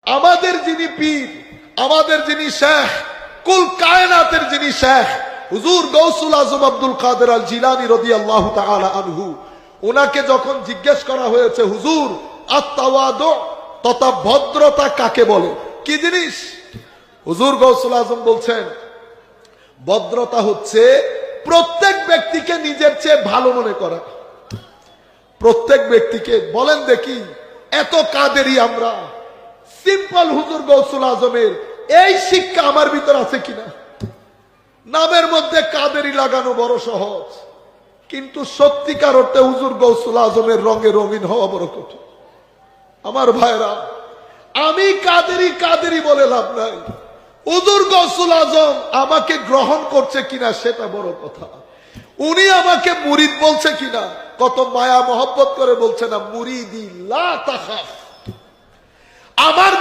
আমাদের যিনি পীর, আমাদের যিনি শেখ, কুল কায়নাতের যিনি শেখ হুজুর গৌসুল আজম আব্দুল কাদের আল জিলানী রাদিয়াল্লাহু তাআলা আনহু, ওনাকে যখন জিজ্ঞেস করা হয়েছে হুজুর আত-তাওয়াদু তথা ভদ্রতা কাকে বলে, কি জিনিস? হুজুর গৌসুল আজম বলছেন ভদ্রতা হচ্ছে প্রত্যেক ব্যক্তিকে নিজের চেয়ে ভালো মনে করা। প্রত্যেক ব্যক্তিকে বলেন দেখি, এত কাদেরই আমরা, সিম্পল হুজুর গৌসুল আজমের এই শিক্ষা আমার ভিতর আছে কিনা? নামের মধ্যে কাদেরই লাগানো বড় সহজ, কিন্তু সত্যিকার অর্থে হুজুর গৌসুল আজমের রঙে রঙিন হওয়া বড় কঠিন। আমার ভাইরা, আমি কাদেরই বলে লাভ নাই। হুজুর গৌসুল আজম আমাকে গ্রহণ করছে কিনা সেটা বড় কথা। উনি আমাকে মুরিদ বলছে কিনা, কত মায়া মহব্বত করে বলছে না, মুরিদি লা তাখাফ, আমার